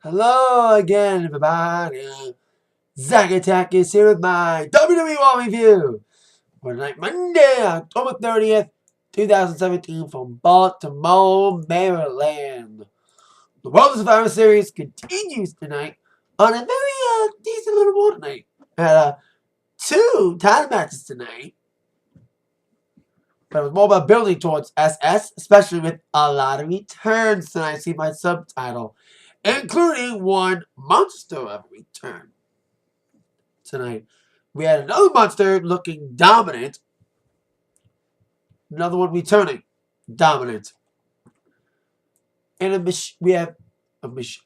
Hello again, everybody. Zack Attack is here with my WWE Raw review for tonight, Monday, October 30th, 2017, from Baltimore, Maryland. The World Survivor Series continues tonight on a very decent little Raw tonight. Had two title matches tonight, but it was more about building towards SS, especially with a lot of returns tonight. See my subtitle, including one monster of return tonight. We had another monster looking dominant. Another one returning dominant. And we have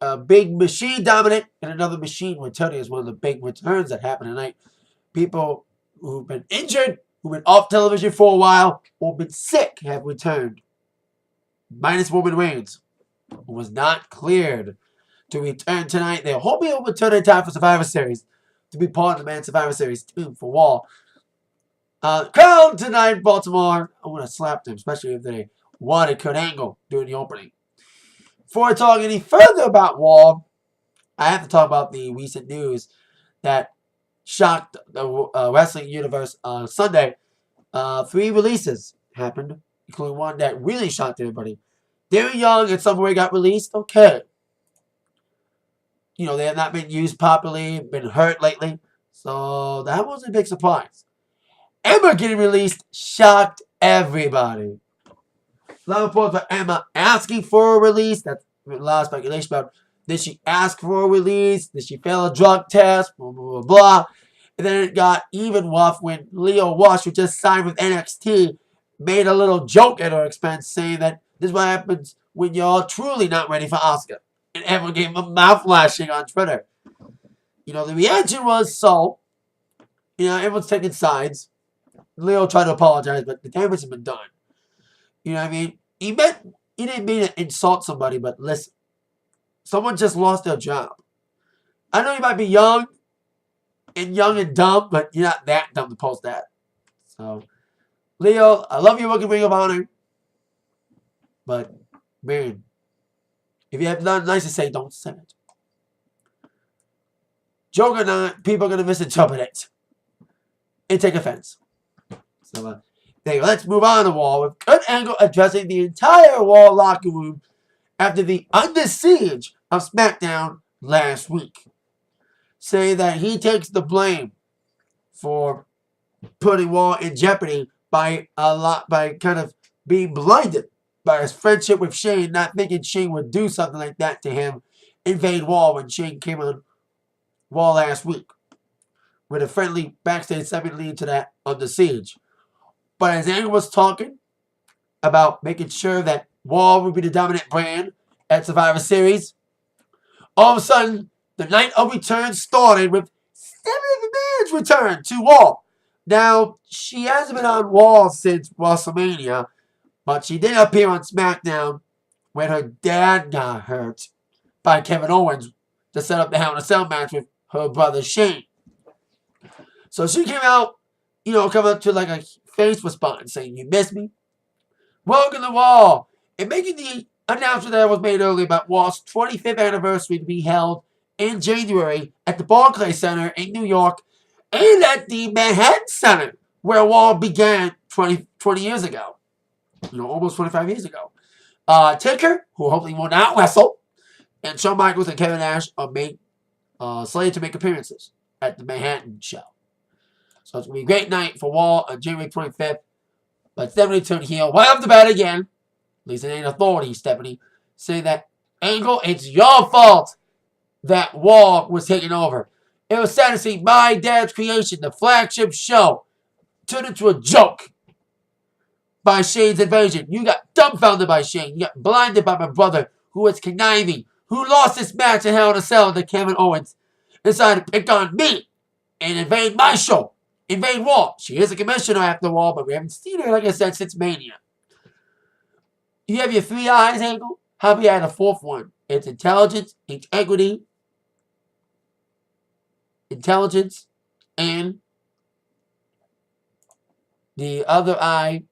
a big machine dominant and another machine returning as one of the big returns that happened tonight. People who've been injured, who've been off television for a while, or been sick have returned. Minus Roman Reigns, who was not cleared to return tonight. They're hoping he'll return in time for Survivor Series to be part of the Man Survivor Series team for Raw. Crowd tonight in Baltimore. I want to slap them, especially if they wanted Kurt Angle during the opening. Before I talk any further about Raw, I have to talk about the recent news that shocked the wrestling universe on Sunday. 3 releases happened, including one that really shocked everybody. Darren Young in some way got released. Okay. You know, they have not been used properly, been hurt lately. So that was a big surprise. Emma getting released shocked everybody. A lot of reports about Emma asking for a release. That's a lot of speculation about, did she ask for a release? Did she fail a drug test? Blah, blah, blah, blah. And then it got even rough when Leo Rush, who just signed with NXT, made a little joke at her expense, saying that this is what happens when you're truly not ready for Asuka. And everyone gave him a mouth lashing on Twitter. You know, the reaction was everyone's taking sides. Leo tried to apologize, but the damage has been done. You know what I mean? He didn't mean to insult somebody, but listen. Someone just lost their job. I know you might be young and dumb, but you're not that dumb to post that. So, Leo, I love you working Ring of Honor. But, man, if you have nothing nice to say, don't say it. Joke or not, people are going to misinterpret it and take offense. So, let's move on to Raw with Kurt Angle addressing the entire Raw locker room after the Under Siege of SmackDown last week, saying that he takes the blame for putting Raw in jeopardy by kind of being blinded by his friendship with Shane, not thinking Shane would do something like that to him, invade Raw when Shane came on Raw last week, with a friendly backstage segment leading to that Under Siege. But as Angle was talking about making sure that Raw would be the dominant brand at Survivor Series, all of a sudden, the night of return started with Stephanie McMahon's return to Raw. Now, she hasn't been on Raw since WrestleMania, but she did appear on SmackDown when her dad got hurt by Kevin Owens to set up the Hell in a Cell match with her brother Shane. So she came out, coming up to like a face response saying, "You miss me? Welcome to Raw." And making the announcement that was made earlier about Raw's 25th anniversary to be held in January at the Barclays Center in New York and at the Manhattan Center where Raw began 20 years ago. Almost 25 years ago. Taker, who hopefully will not wrestle, and Shawn Michaels and Kevin Nash are slated to make appearances at the Manhattan show. So it's going to be a great night for Raw on January 25th. But Stephanie turned heel right off the bat again. At least it ain't authority, Stephanie. Saying that, Angle, it's your fault that Raw was taken over. It was sad to see my dad's creation, the flagship show, turned into a joke by Shane's invasion. You got dumbfounded by Shane. You got blinded by my brother, who was conniving, who lost this match in Hell in a Cell to Kevin Owens, decided to pick on me and invade my show. Invade Raw. She is a commissioner after Raw, but we haven't seen her, like I said, since Mania. You have your 3 eyes, Angle. How about you add a 4th one? It's intelligence, integrity, and the other eye,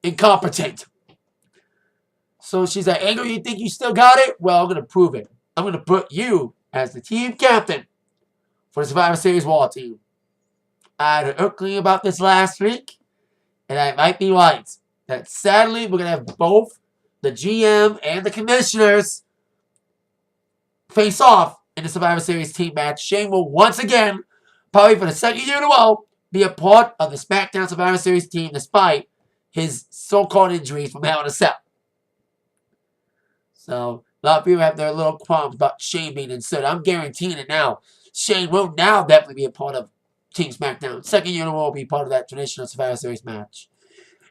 incompetent. So she's like, Angle, you think you still got it? Well, I'm going to prove it. I'm going to put you as the team captain for the Survivor Series Raw team. I had an inkling about this last week, and I might be right. That sadly, we're going to have both the GM and the commissioners face off in the Survivor Series team match. Shane will once again, probably for the second year in a row, be a part of the SmackDown Survivor Series team despite his so-called injuries from Hell in a Cell. So, a lot of people have their little qualms about Shane being inserted. I'm guaranteeing it now. Shane will now definitely be a part of Team SmackDown. Second year in a row will be part of that traditional Survivor Series match.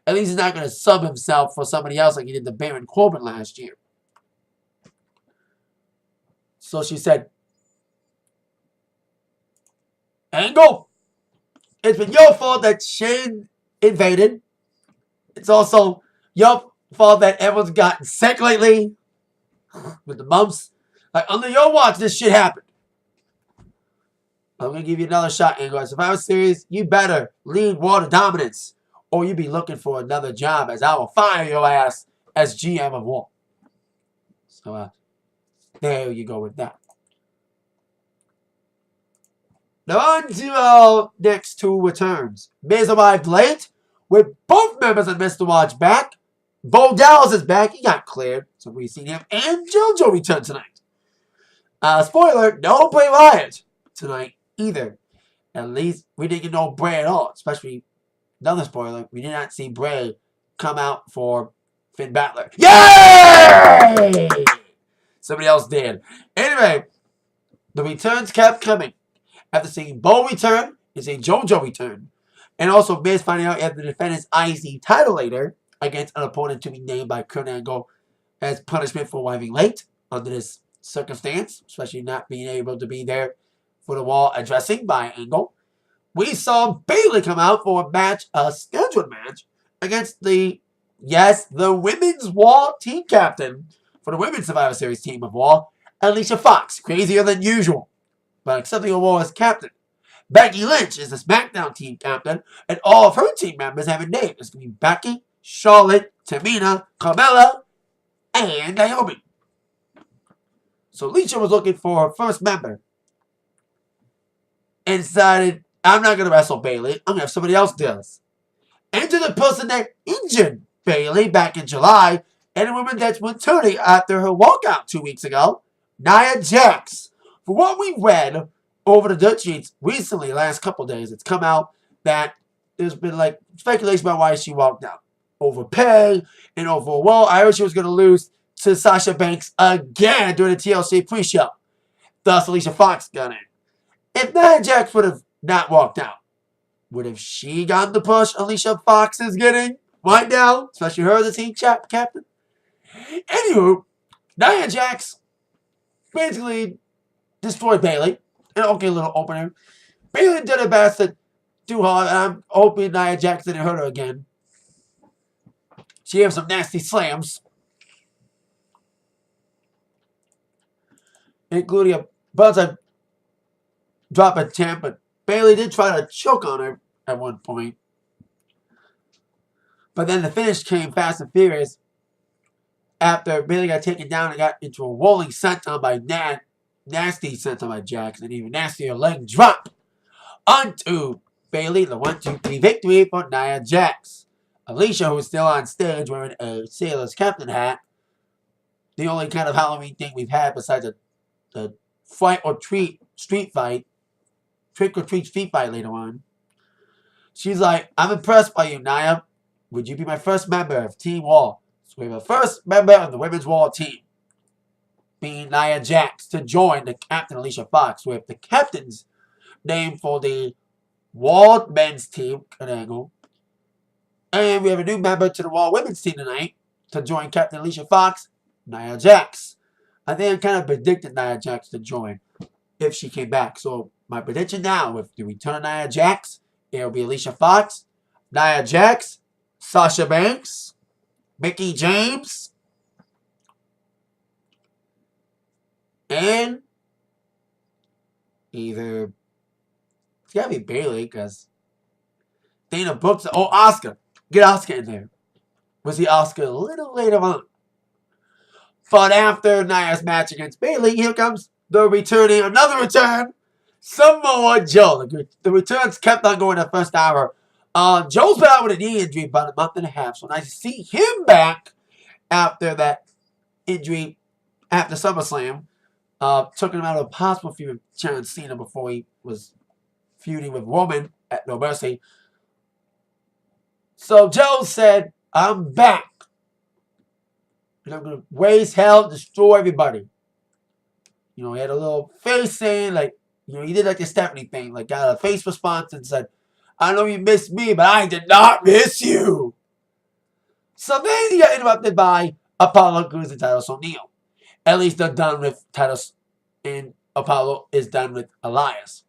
At least he's not going to sub himself for somebody else like he did to Baron Corbin last year. So she said, Angle, it's been your fault that Shane invaded. It's also your fault that everyone's gotten sick lately with the mumps. Like, under your watch, this shit happened. I'm going to give you another shot, Angle. At Survivor Series, you better lead water dominance, or you be looking for another job, as I will fire your ass as GM of Raw. So, there you go with that. Now on to our next two returns. Miz arrived late with both members of Mr. Watch back. Bo Dallas is back. He got cleared, so we've seen him. And JoJo returned tonight. Spoiler, no Bray Wyatt tonight either. At least we didn't get no Bray at all. Especially, another spoiler, we did not see Bray come out for Finn Balor. Yay! Somebody else did. Anyway, the returns kept coming. After seeing Bo return, is a JoJo return. And also Miz finding out he had to defend his IC title later against an opponent to be named by Kurt Angle as punishment for arriving late under this circumstance, especially not being able to be there for the Raw addressing by Angle. We saw Bayley come out for a match, a scheduled match, against the Women's Raw team captain for the Women's Survivor Series team of Raw, Alicia Fox, crazier than usual, but accepting a role as captain. Becky Lynch is the SmackDown team captain, and all of her team members have a name. It's going to be Becky, Charlotte, Tamina, Carmella, and Naomi. So Alicia was looking for her first member and decided, I'm not going to wrestle Bayley. I'm going to have somebody else do this. Enter the person that injured Bayley back in July, and a woman that's returning after her walkout 2 weeks ago, Nia Jax. For what we read over the dirt sheets recently, last couple days, it's come out that there's been like speculation about why she walked out. Overpay and over, well, I heard she was going to lose to Sasha Banks again during the TLC pre-show. Thus, Alicia Fox got in. If Nia Jax would have not walked out, would have she gotten the push Alicia Fox is getting right now? Especially her, the team captain. Anywho, Nia Jax basically destroyed Bayley. An okay little opener. Bayley did her best to do hard, and I'm hoping Nia Jax didn't hurt her again. She gave some nasty slams, including a bonsai drop attempt, but Bayley did try to choke on her at one point. But then the finish came fast and furious after Bayley got taken down and got into a rolling senton by nasty senton by Jax, and even nastier leg drop onto Bayley. The 1-2-3 victory for Nia Jax. Alicia, who is still on stage wearing a Sailor's Captain hat, the only kind of Halloween thing we've had besides a fight or treat street fight, trick or treat street fight later on. She's like, I'm impressed by you, Nia. Would you be my first member of Team Raw? So we have a first member of the Women's Raw team, being Nia Jax, to join the captain Alicia Fox. We have the captain's name for the Raw men's team, Kurt Angle. And we have a new member to the Raw women's team tonight to join Captain Alicia Fox, Nia Jax. I think I kind of predicted Nia Jax to join if she came back. So my prediction now, with the return of Nia Jax, it will be Alicia Fox, Nia Jax, Sasha Banks, Mickie James, and either, it's got to be Bayley, because Dana Brooks, Asuka. Get Asuka in there. We'll see Asuka a little later on. But after Nia's match against Bayley, here comes another return, Samoa Joe. The returns kept on going the first hour. Joe's been out with a knee injury about a month and a half, so nice to see him back after that injury after SummerSlam. Took him out of a possible feud with John Cena before he was feuding with Roman at No Mercy. So Joe said, I'm back. And I'm going to raise hell, destroy everybody. You know, he had a little face saying, like, you know, he did like the Stephanie thing, like got a face response and said, I know you missed me, but I did not miss you. So then he got interrupted by Apollo Crews and Titus O'Neil. At least they're done with Titus, and Apollo is done with Elias.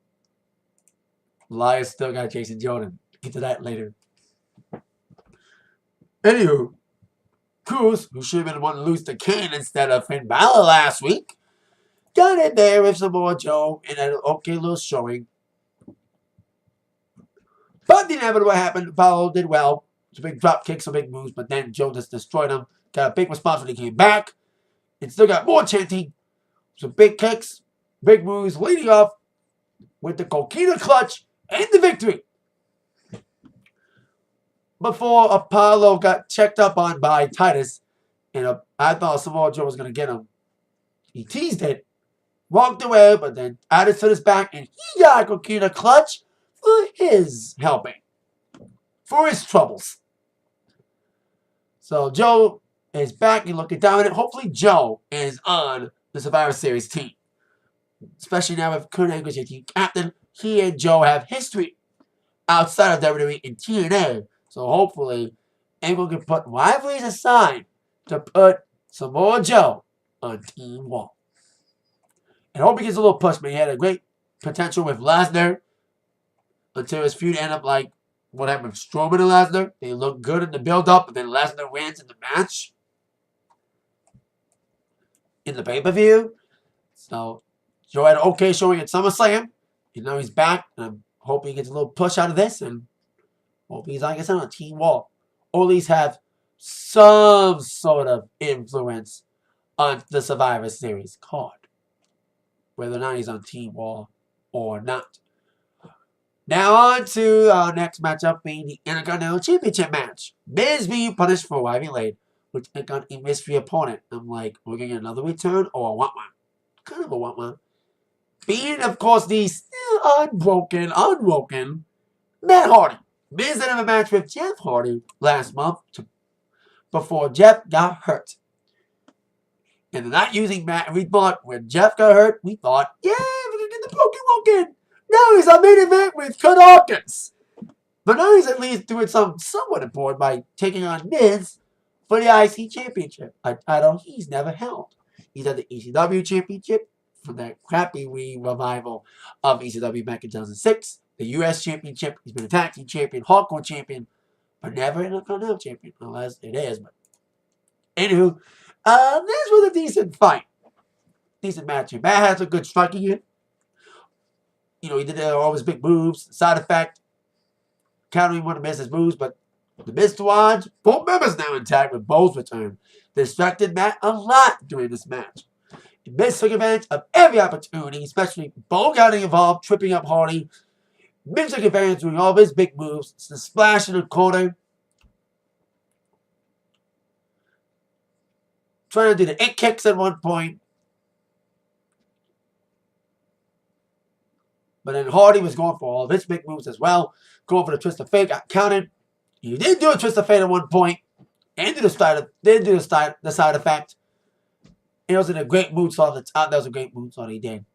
Elias still got Jason Jordan. Get to that later. Anywho, Crews, who should have been the one to lose to Kane instead of Finn Balor last week, got in there with Samoa Joe and had an okay little showing. But the inevitable happened. Apollo did well. Some big drop kicks, some big moves, but then Joe just destroyed him. Got a big response when he came back. And still got more chanting. Some big kicks, big moves, leading off with the Coquina Clutch and the victory. Before Apollo got checked up on by Titus, and I thought Samoa Joe was going to get him. He teased it, walked away, but then Titus to his back, and he got a Coquina Clutch for his helping, for his troubles. So Joe is back and looking dominant. Hopefully Joe is on the Survivor Series team. Especially now with Kurt Angle as your team captain. He and Joe have history outside of WWE and TNA. So hopefully Angle can put rivalries aside to put Samoa Joe on Team Raw. And I hope he gets a little push, but he had a great potential with Lesnar until his feud ended up like what happened with Strowman and Lesnar. They looked good in the build-up, but then Lesnar wins in the match. In the pay-per-view. So Joe had an okay showing at SummerSlam. And now he's back. And I'm hoping he gets a little push out of this. And hope he's, like I said, on Team Raw. Or at least have some sort of influence on the Survivor Series card. Whether or not he's on Team Raw or not. Now on to our next matchup being the Intercontinental Championship match. Miz being punished for arriving late, which got a mystery opponent. I'm like, we're going to get another return or a want one? Kind of a want one. Being, of course, the still unbroken Matt Hardy. Miz did have a match with Jeff Hardy last month before Jeff got hurt. And they're not using Matt. And we thought when Jeff got hurt, we thought, yeah, we're going to get the Broken Woken. Now he's on main event with Kurt Hawkins. But now he's at least doing something somewhat important by taking on Miz for the IC Championship, a title he's never held. He's had the ECW Championship from that crappy revival of ECW back in 2006. The US Championship, he's been a tag team champion, hardcore champion, but never an Intercontinental champion, unless it is. But anywho, this was a decent fight. Decent match. Matt has a good striking in. You know, he did all his big moves. Side effect, countering one of Miz's moves, but the Miz dodge, both members now intact with both return. Distracted Matt a lot during this match. Miz took advantage of every opportunity, especially Bo getting involved, tripping up Hardy. Miz took advantage doing all of his big moves. The splash in the corner. Trying to do the it kicks at one point. But then Hardy was going for all of his big moves as well. Going for the twist of fate, got counted. He did do a twist of fate at one point. And the side effect. It was a great moonsault. That was a great moonsault he did.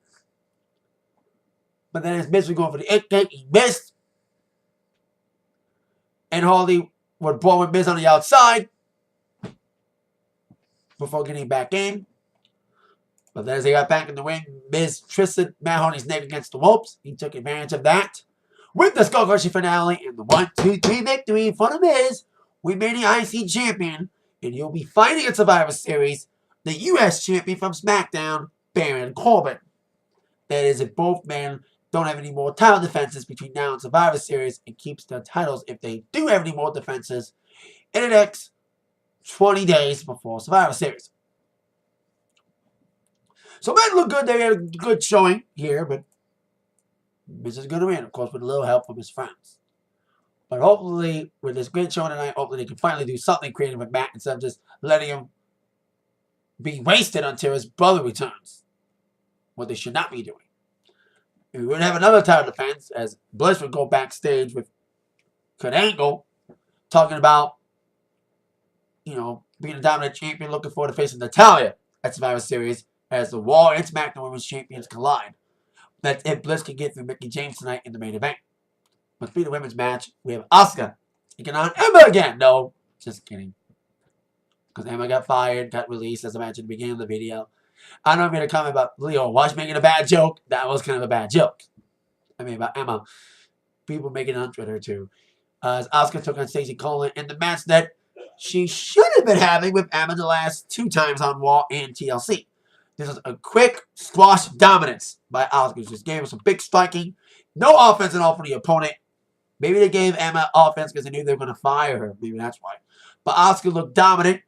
But then as Miz was going for the it kick, he missed. And Hardy would brawl with Miz on the outside before getting back in. But then as they got back in the ring, Miz twisted Matt Hardy's neck against the ropes. He took advantage of that. With the Skull Crushing finale and the 1-2-3 victory for the Miz, we made the IC champion. And he'll be fighting at Survivor Series the US champion from SmackDown, Baron Corbin. That is, if both men don't have any more title defenses between now and Survivor Series, and keeps their titles if they do have any more defenses in the next 20 days before Survivor Series. So men look good. They had a good showing here, but Miz is going to win, of course, with a little help from his friends. But hopefully, with this great show tonight, hopefully they can finally do something creative with Matt instead of just letting him be wasted until his brother returns. What they should not be doing. We would have another title defense as Bliss would go backstage with Kurt Angle talking about, being a dominant champion, looking forward to facing Natalya at Survivor Series as the Raw and SmackDown Women's Champions collide. That's if Bliss can get through Mickie James tonight in the main event. But for the women's match, we have Asuka taking on Emma again. No, just kidding. Because Emma got fired, got released, as I mentioned at the beginning of the video. I know I made a comment about Leo Watch making a bad joke. That was kind of a bad joke. I mean, about Emma. People making it on Twitter, too. As Asuka took on Stacey Colin in the match that she should have been having with Emma the last 2 times on Raw and TLC. This was a quick squash dominance by Asuka. Just gave us some big striking. No offense at all for the opponent. Maybe they gave Emma offense because they knew they were going to fire her. Maybe that's why. But Asuka looked dominant.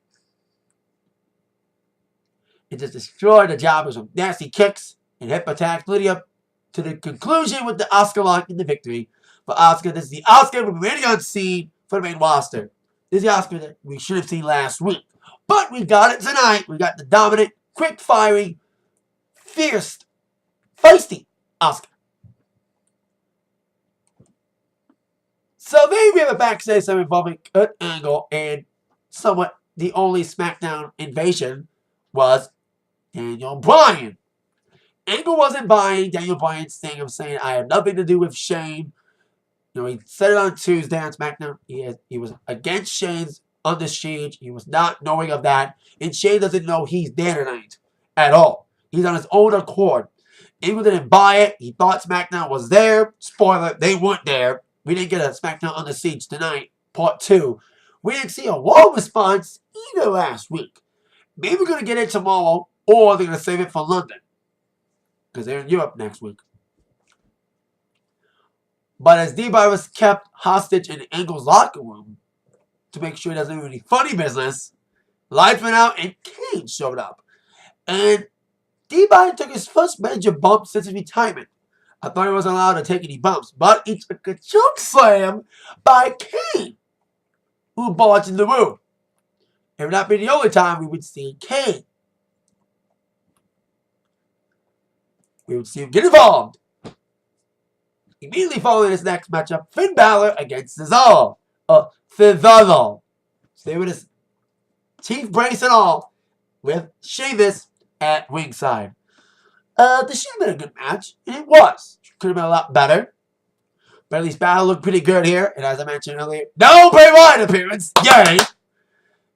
It just destroyed the job with some nasty kicks and hip attacks, leading up to the conclusion with the Asuka lock in the victory. For Asuka, this is the Asuka we've been waiting on seeing for the main roster. This is the Asuka that we should have seen last week. But we got it tonight. We got the dominant, quick-firing, fierce, feisty Asuka. So then we have a backstage segment involving Kurt Angle, and somewhat the only SmackDown invasion was Daniel Bryan. Angle wasn't buying Daniel Bryan's thing of saying, I have nothing to do with Shane. He said it on Tuesday on SmackDown. He was against Shane's under Siege. He was not knowing of that. And Shane doesn't know he's there tonight at all. He's on his own accord. Angle didn't buy it. He thought SmackDown was there. Spoiler, they weren't there. We didn't get a SmackDown Under Siege tonight, part 2. We didn't see a Raw response either last week. Maybe we're going to get it tomorrow, or they're going to save it for London. Because they're in Europe next week. But as D-Bar was kept hostage in Angle's locker room to make sure he doesn't do any funny business, lights went out and Kane showed up. And D-Bar took his first major bump since his retirement. I thought he wasn't allowed to take any bumps, but he took a choke slam by Kane, who barged in the room. It would not be the only time we would see Kane. We would see him get involved. Immediately following this next matchup, Finn Balor against Cesaro. Cesaro. Stay with his teeth brace and all, with Sheamus at ringside. This should have been a good match, and it was. Could have been a lot better. But at least Balor looked pretty good here. And as I mentioned earlier, no Bray Wyatt appearance. Yay!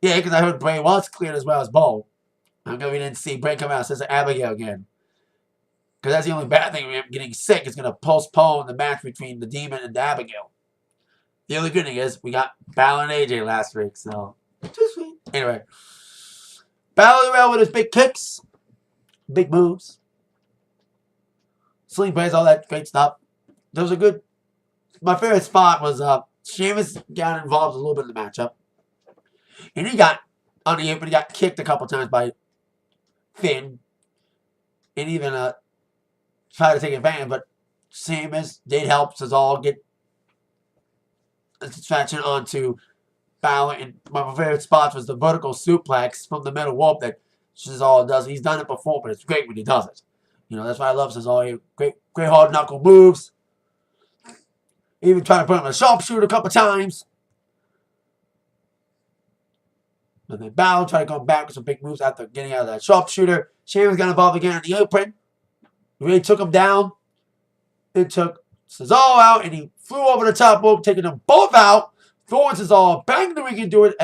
Yeah, because I heard Bray was cleared as well as Bo. I'm glad we didn't see Bray come out since Abigail again. Because that's the only bad thing. Him getting sick is going to postpone the match between the Demon and the Abigail. The only good thing is we got Balor and AJ last week. So, too sweet. Anyway. Balor around with his big kicks. Big moves. Sling plays, all that great stuff. Those are good. My favorite spot was Sheamus got involved a little bit in the matchup. And he got on the apron. He got kicked a couple times by Finn. And even tried to take advantage. But Sheamus did help Cesaro get a distraction onto Balor. And my favorite spots was the vertical suplex from the middle rope that Cesaro does. He's done it before, but it's great when he does it. That's why I love Cesaro. Great hard knuckle moves. Even trying to put him in a sharpshooter a couple times. And then Balor tried to go back with some big moves after getting out of that sharpshooter. Sheamus got involved again in the apron. He really took him down. It took Cesaro out, and he flew over the top rope, taking them both out. Throwing Cesaro, banging the ring and do it.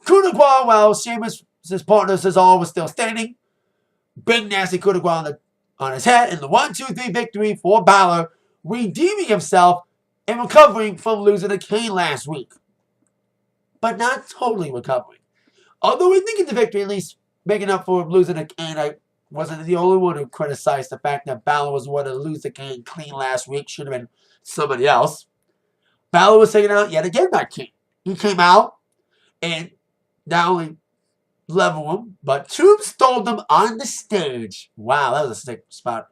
Coup de grace while Sheamus, his partner Cesaro, was still standing. Big nasty coup de grace on his head. And the 1-2-3 victory for Balor, redeeming himself and recovering from losing to Kane last week. But not totally recovering. Although we think it's a victory, at least making up for losing to Kane. I wasn't the only one who criticized the fact that Balor was the one to lose to Kane clean last week. Should have been somebody else. Balor was taken out yet again by Kane. He came out and not only level them, but tombstone them on the stage. Wow, that was a sick spot.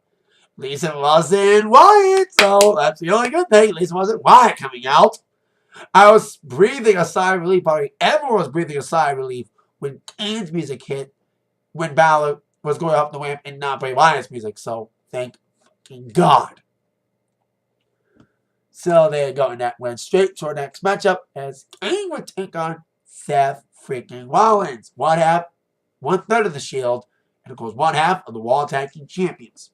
At least it wasn't Wyatt, so that's the only good thing. At least it wasn't Wyatt coming out. I was breathing a sigh of relief. Probably everyone was breathing a sigh of relief when Kane's music hit, when Balor was going up the ramp and not Bray Wyatt's music. So thank fucking God. So there you go, and that went straight to our next matchup as Kane would take on Seth freaking Rollins. One half, 1/3 of the Shield, and of course 1/2 of the Raw Tag Team Champions.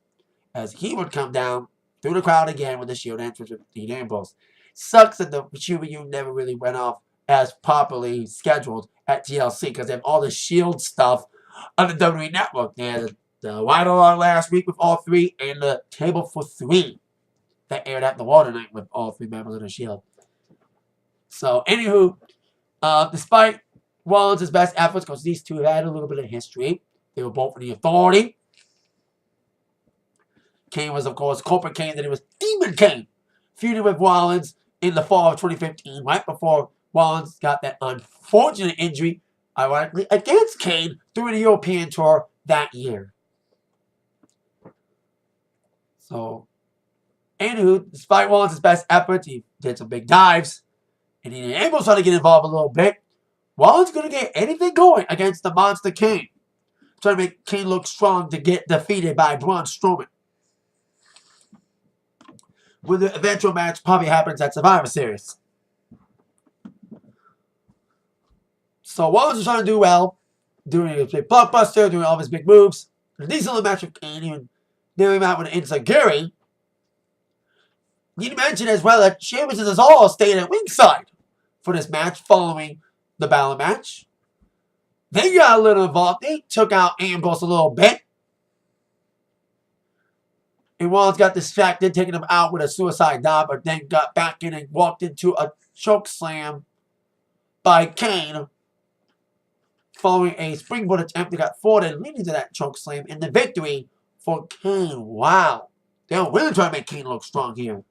As he would come down through the crowd again with the Shield entrance with Dean Ambrose. Sucks that the Shield reunion never really went off as properly scheduled at TLC because they have all the Shield stuff on the WWE Network. They had the Ride Along last week with all three and the Table for Three that aired at the Raw tonight with all three members of the Shield. So, anywho, despite Rollins' best efforts, because these two had a little bit of history, they were both in the Authority. Kane was, of course, Corporate Kane, then he was Demon Kane, feuding with Rollins in the fall of 2015, right before Rollins got that unfortunate injury, ironically, against Kane during the European tour that year. So, anywho, despite Rollins' best efforts, he did some big dives, and he able to get involved a little bit. Rollins going to get anything going against the Monster Kane, trying to make Kane look strong to get defeated by Braun Strowman. When the eventual match probably happens at Survivor Series. So Rollins was trying to do well, doing a big blockbuster, doing all of his big moves. A decent little match with Kane, even nearing him out with an enziguri. Need to mention as well that Sheamus is all staying at ringside for this match following the Balor match. They got a little involved. They took out Ambrose a little bit. And Rollins got distracted, taking him out with a suicide dive, but then got back in and walked into a choke slam by Kane, following a springboard attempt that got forwarded, leading to that choke slam and the victory for Kane. Wow. They're really trying to make Kane look strong here.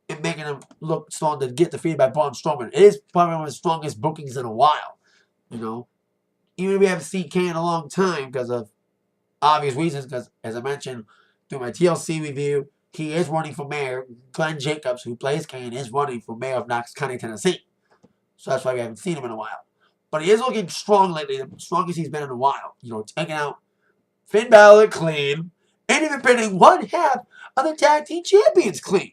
And making him look strong to get defeated by Braun Strowman. It is probably one of the strongest bookings in a while. You know, even if we haven't seen Kane in a long time because of obvious reasons, because as I mentioned, through my TLC review, he is running for mayor. Glenn Jacobs, who plays Kane, is running for mayor of Knox County, Tennessee. So that's why we haven't seen him in a while. But he is looking strong lately, the strongest he's been in a while. You know, taking out Finn Balor clean, and even pinning 1/2 of the Tag Team Champions clean.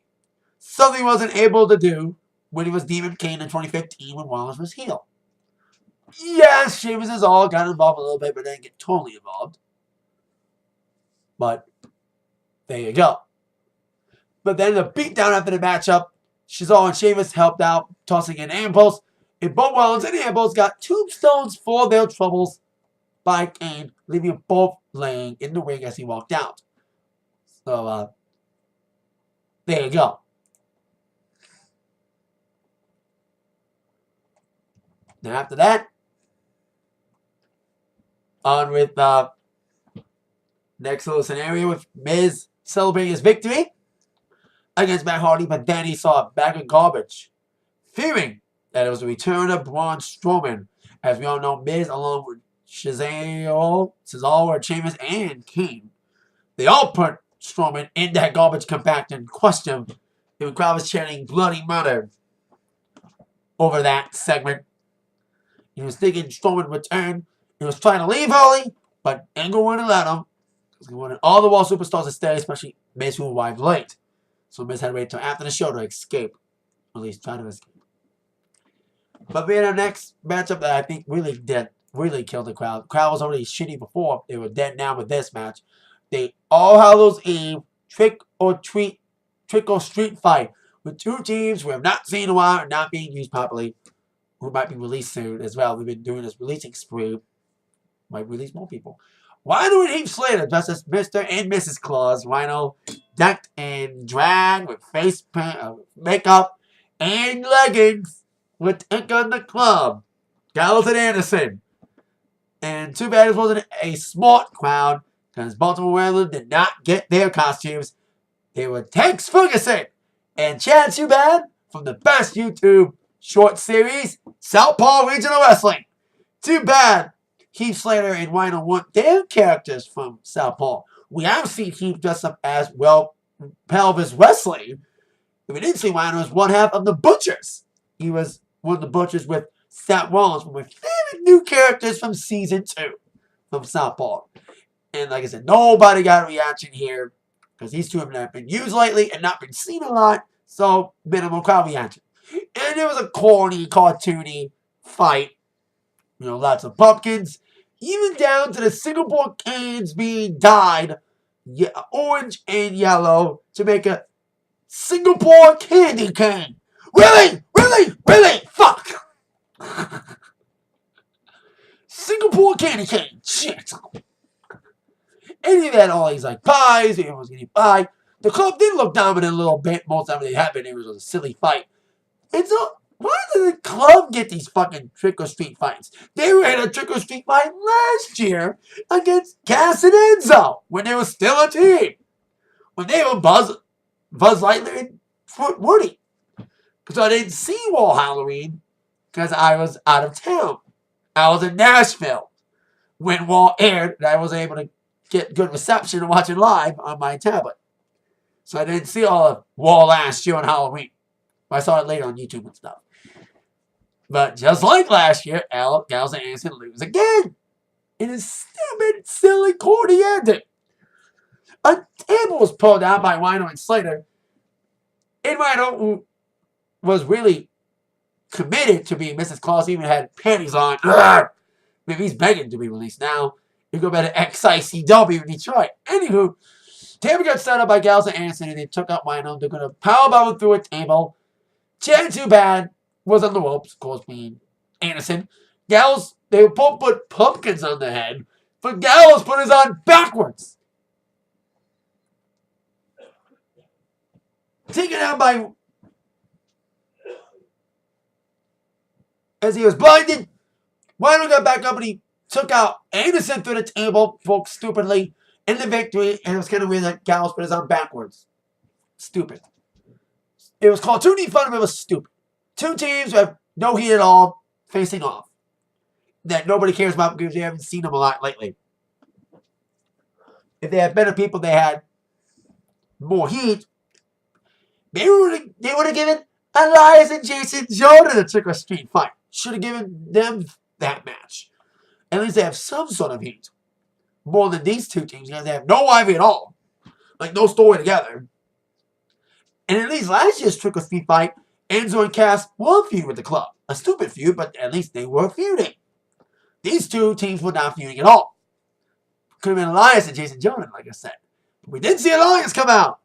Something he wasn't able to do when he was Demon Kane in 2015 when Rollins was heel. Yes, Sheamus is all got involved a little bit, but didn't get totally involved. But there you go. But then the beatdown after the matchup, Cesaro and Sheamus helped out, tossing in Ambrose. And both Rollins and Ambrose got tombstones for their troubles by Kane, leaving them both laying in the ring as he walked out. So, there you go. Then after that, on with next little scenario with Miz celebrating his victory against Matt Hardy, but then he saw a bag of garbage, fearing that it was the return of Braun Strowman. As we all know, Miz, along with Cesaro, Sheamus, and Kane, they all put Strowman in that garbage compactor and crushed him. The crowd was chanting bloody murder over that segment. He was thinking Strowman would return. He was trying to leave early, but Angle wouldn't let him. He wanted all the Raw superstars to stay, especially Miz, who arrived late. So Miz had to wait until after the show to escape. At least try to escape. But being our next matchup that I think really killed the crowd. The crowd was already shitty before. They were dead now with this match. The All Hallows Eve Trick or Street fight with two teams we have not seen in a while and not being used properly, who might be released soon as well. We've been doing this releasing spree. Might release more people. Rhino and Heath Slater dressed as Mr. and Mrs. Claus. Rhino decked in drag with face paint, makeup, and leggings with Ink on the Club. Gallows and Anderson. And too bad it wasn't a smart crowd because Baltimore Maryland did not get their costumes. They were Tex Ferguson and Chad Too Bad from the best YouTube short series, Southpaw Regional Wrestling. Too bad Heath Slater and Rhino want their characters from Southpaw. We have seen Heath dress up as, well, Pelvis Wrestling. If we didn't see Rhino as one half of the Butchers. He was one of the Butchers with Seth Rollins, one of my favorite new characters from Season 2 from Southpaw. And like I said, nobody got a reaction here because these two have not been used lately and not been seen a lot, so minimal crowd reaction. And it was a corny, cartoony fight. You know, lots of pumpkins, even down to the Singapore cans being dyed orange and yellow to make a Singapore candy cane. Really? Really? Really? Fuck! Singapore candy cane. Shit. And he had all these like pies. Everyone was getting pie. The club did look dominant a little bit. Most of it happened. It was a silly fight. And so, why did the club get these fucking trick-or-street fights? They were in a trick-or-street fight last year against Cass and Enzo when they were still a team. When they were Buzz Lightyear and Woody. So I didn't see Wall Halloween because I was out of town. I was in Nashville when Wall aired, and I was able to get good reception and watch it live on my tablet. So I didn't see all of Wall last year on Halloween. I saw it later on YouTube and stuff. But just like last year, Gallows and Anderson lose again. In a stupid, silly, corny ending. A table was pulled out by Rhino and Slater. And Rhino, who was really committed to being Mrs. Claus, even had panties on. Maybe he's begging to be released now. You go back to XICW in Detroit. Anywho, table got set up by Gallows and Anderson, and they took out Rhino. They're going to powerbomb him through a table. Chad Too Bad was on the ropes, of course, being Anderson. Gallows, they both put pumpkins on the head, but Gallows put his on backwards. Taken out by... As he was blinded, Rhino got back up and he took out Anderson through the table, folks, stupidly, in the victory, and it was kind of weird that Gallows put his on backwards. Stupid. It was called 2D Fun, but it was stupid. Two teams have no heat at all, facing off. That nobody cares about because they haven't seen them a lot lately. If they had better people, they had more heat. They would have given Elias and Jason Jordan a trick-or-street fight. Should have given them that match. At least they have some sort of heat. More than these two teams because they have no rivalry at all. Like, no story together. And at least last year's trick-or-street fight, Enzo and Cass were feud with the club. A stupid feud, but at least they were feuding. These two teams were not feuding at all. Could have been Elias and Jason Jordan, like I said. But we didn't see Elias come out.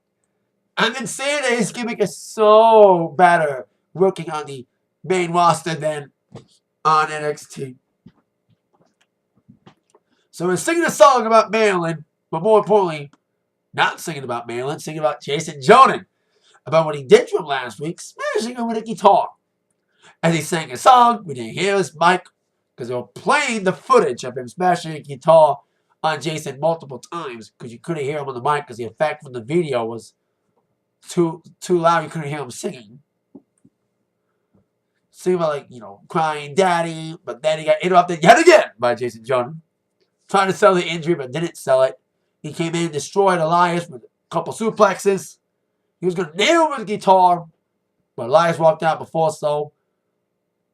I've been saying that his gimmick is so better working on the main roster than on NXT. So we're singing a song about Maryland, but more importantly, not singing about Maryland, singing about Jason Jordan. About what he did to him last week, smashing him with a guitar. As he sang a song, we didn't hear his mic because they were playing the footage of him smashing a guitar on Jason multiple times because you couldn't hear him on the mic because the effect from the video was too loud. You couldn't hear him singing. Singing about, like, you know, crying daddy, but then he got interrupted yet again by Jason Jordan. Trying to sell the injury, but didn't sell it. He came in and destroyed Elias with a couple suplexes. He was going to nail him with a guitar, but Elias walked out before so.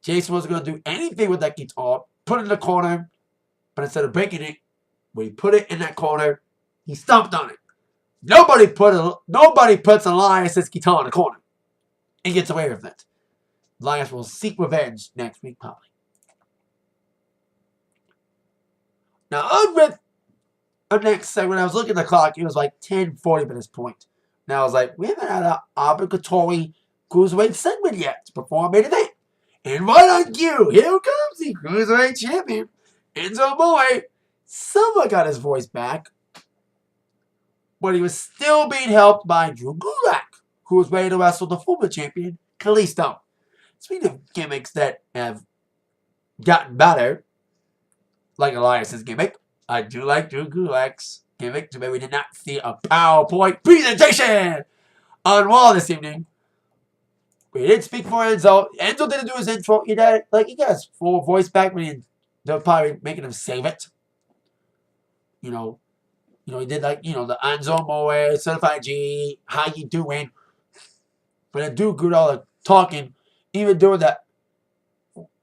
Jason wasn't going to do anything with that guitar. Put it in the corner, but instead of breaking it, when he put it in that corner, he stomped on it. Nobody puts Elias' guitar in the corner and gets away with it. Elias will seek revenge next week, probably. Now, on with our next segment, I was looking at the clock. It was like 10:40 by this point. Now I was like, we haven't had an obligatory Cruiserweight segment yet before our main event. And right on cue, here comes the Cruiserweight Champion, Enzo Amore. Someone got his voice back, but he was still being helped by Drew Gulak, who was ready to wrestle the former champion, Kalisto. Speaking of gimmicks that have gotten better, like Elias's gimmick, I do like Drew Gulak's gimmick. Too bad we did not see a PowerPoint presentation on Raw this evening. We didn't speak for Enzo. Enzo didn't do his intro. He got his full voice back, but he didn't They're probably making him save it. You know, he did like, the Anzo Moe, Certified G, how you doing? But they do good all the talking, even doing that,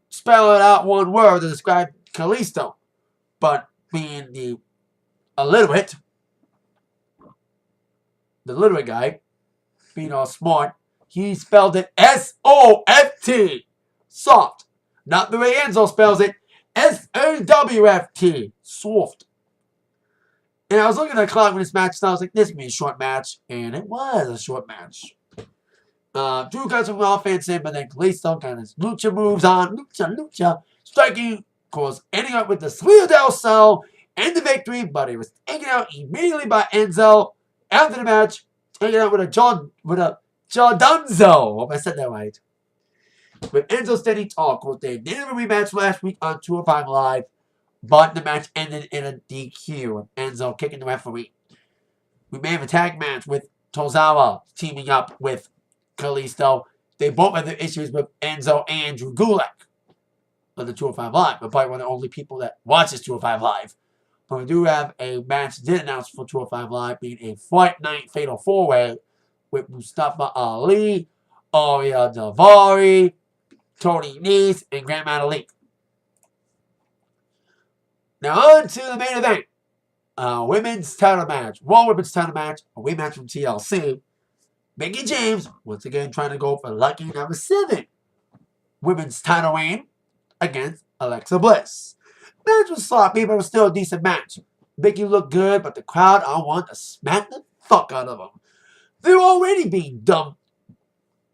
spelling out one word to describe Kalisto. But being the illiterate guy, being all smart, he spelled it S-O-F-T. Soft. Not the way Enzo spells it. S-A-W-F-T. Soft. And I was looking at the clock when this match started. I was like, this is going to be a short match. And it was a short match. Drew got some offense in, but then Kalisto got his lucha moves on. Lucha. Striking, of course, ending up with the Slido del Sol and the victory, but it was taken out immediately by Enzo after the match. Taken out with a Jordunzo. Hope I said that right. With Enzo steady talk, they did have a rematch last week on 205 Live, but the match ended in a DQ with Enzo kicking the referee. We may have a tag match with Tozawa teaming up with Kalisto. They both have their issues with Enzo and Drew Gulak on the 205 Live. We're probably one of the only people that watches 205 Live. But we do have a match did announce for 205 Live being a Fight Night Fatal 4-Way with Mustafa Ali, Ariel Daivari, Tony Nese, and Grand Metalik. Now on to the main event. Women's title match. Raw Women's title match. A rematch from TLC. Mickie James, once again trying to go for lucky number 7. Women's title reign against Alexa Bliss. Match was sloppy, but it was still a decent match. Mickie looked good, but the crowd, I want to smack the fuck out of them. They're already being dumb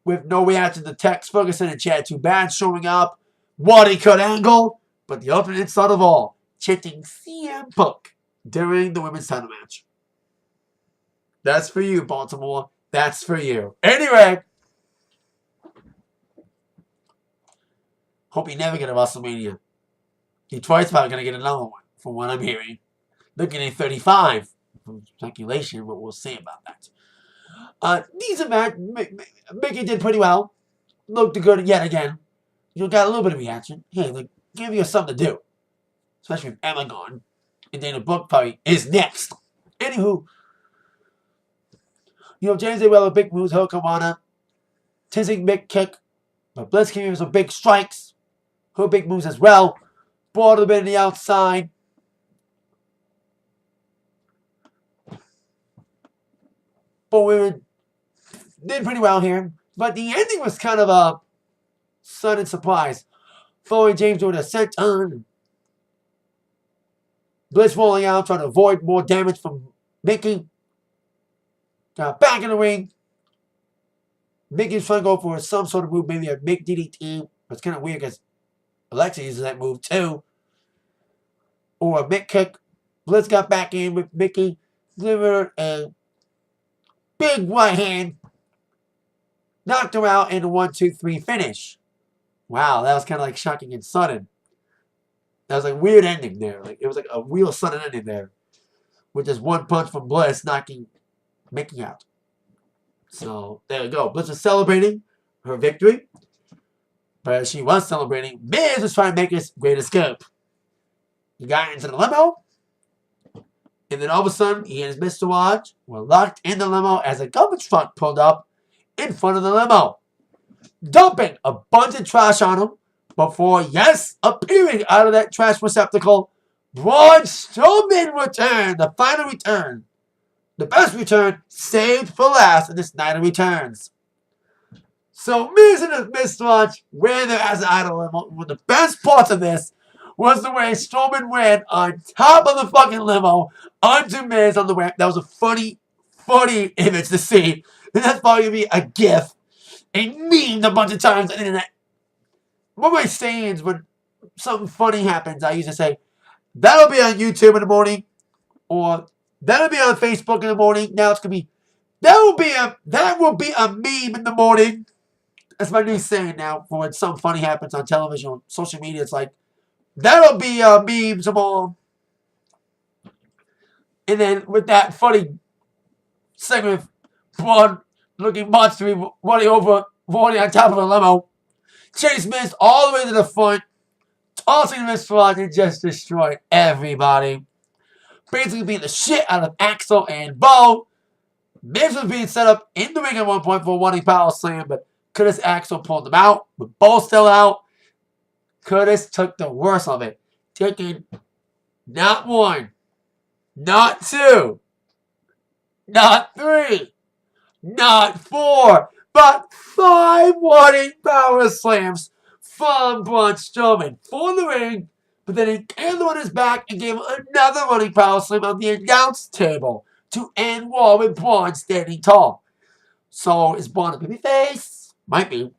with no reaction to Tex Ferguson and Chad Too Bad showing up. Waddy Kurt Angle, but the ultimate insult of all, chanting CM Punk during the women's title match. That's for you, Baltimore. That's for you. Anyway, hope you never get a WrestleMania. Detroit's probably going to get another one, from what I'm hearing. Looking at 35 from speculation, but we'll see about that. Decent match. Mickie did pretty well. Looked good yet again. Got a little bit of reaction. Hey, give you something to do. Especially with Emma gone. And Dana Brooke probably is next. Anywho, James did well with big moves. Hurricanrana. Tizzy big kick. But Bliss came in with some big strikes. Her big moves as well. Brought a bit on the outside. But we did pretty well here. But the ending was kind of a sudden surprise. Following James doing a senton. Bliss rolling out, trying to avoid more damage from Mickie. Got back in the ring. Mickey's trying to go for some sort of move, maybe a Mick DDT. It's kind of weird because Alexa uses that move too. Or a Mick kick. Bliss got back in with Mickie. Delivered a big right hand. Knocked her out in a 1-2-3 finish. Wow, that was kind of like shocking and sudden. That was like a weird ending there. It was like a real sudden ending there. With just one punch from Bliss knocking Mickie out. So, there you go. Bliss was celebrating her victory. But as she was celebrating, Miz was trying to make his great escape. He got into the limo. And then all of a sudden, he and his Mr. Watch were locked in the limo as a garbage truck pulled up in front of the limo. Dumping a bunch of trash on him before, yes, appearing out of that trash receptacle, Braun Strowman returned. The final return. The best return saved for last in this night of returns. So Miz and his Mr. Watch ran there as an idol limo. One of the best parts of this was the way Strowman ran on top of the fucking limo onto Miz on the ramp. That was a funny image to see. And that's probably going to be a gif. A meme a bunch of times on the internet. One of my sayings when something funny happens, I used to say, that'll be on YouTube in the morning. Or that'll be on Facebook in the morning. Now it's going to be, that will be a meme in the morning. That's my new saying now for when something funny happens on television or social media. It's like, that'll be a meme tomorrow. And then with that funny segment of Braun looking monster running on top of a limo. Chase Miz all the way to the front. tossing the squad and just destroyed everybody. Basically beating the shit out of Axel and Bo. Miz was being set up in the ring at one point for a running power slam, but Curtis Axel pulled him out. With Bo still out, Curtis took the worst of it, taking not 1, not 2, not 3, not 4, but 5 running power slams from Braun Strowman for the ring. But then he came on his back and gave him another running power slam on the announce table to end Raw with Braun standing tall. So is Braun a babyface? Might be.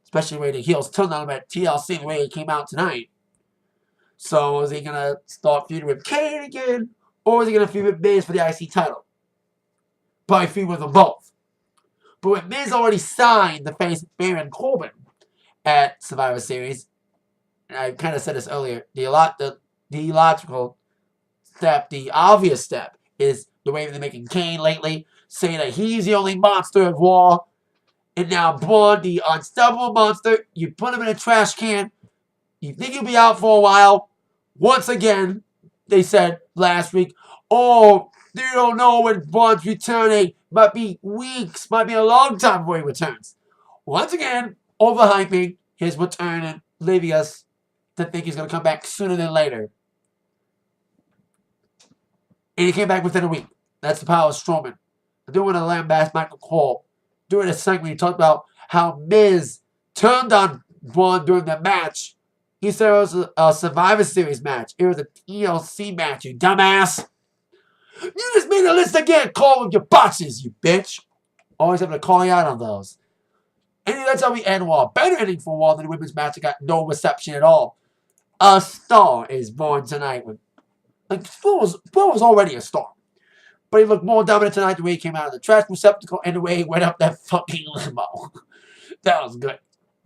Especially the way the heels turned on him at TLC the way he came out tonight. So is he going to start feuding with Kane again? Or is he going to feud with Miz for the IC title? Probably feud with them both. But with Miz already signed the face Baron Corbin at Survivor Series, and I kind of said this earlier, the logical step, the obvious step, is the way they're making Kane lately, saying that he's the only monster of Raw. And now Braun, the unstoppable monster, you put him in a trash can, you think he'll be out for a while. Once again, they said last week, oh, they don't know when Braun's returning. Might be weeks, might be a long time before he returns. Once again, overhyping his return and leaving us to think he's going to come back sooner than later. And he came back within a week. That's the power of Strowman. I do want to lambast Michael Cole. During a segment, he talked about how Miz turned on Braun during the match. He said it was a Survivor Series match. It was a TLC match, you dumbass. You just made a list again. Call with your botches, you bitch. Always having to call you out on those. And that's how we end Raw. Better ending for Raw than the women's match. It got no reception at all. A star is born tonight. Bo was already a star. But he looked more dominant tonight the way he came out of the trash receptacle and the way he went up that fucking limo. That was good.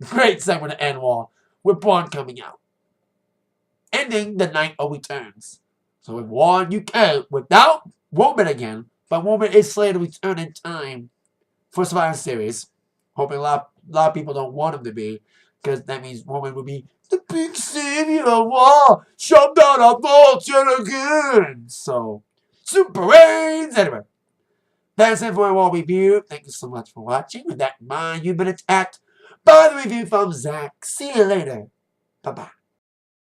Great segment to end Raw with Braun coming out. Ending the night of returns. So with Raw UK, without Roman again, but Roman is slated to return in time for Survivor Series. Hoping a lot of people don't want him to be, because that means Roman would be the big savior of Raw. Shut down our bullshit again. So, super reigns. Anyway, that's it for a Raw review. Thank you so much for watching. With that in mind, you've been attacked by the review from Zach. See you later. Bye-bye.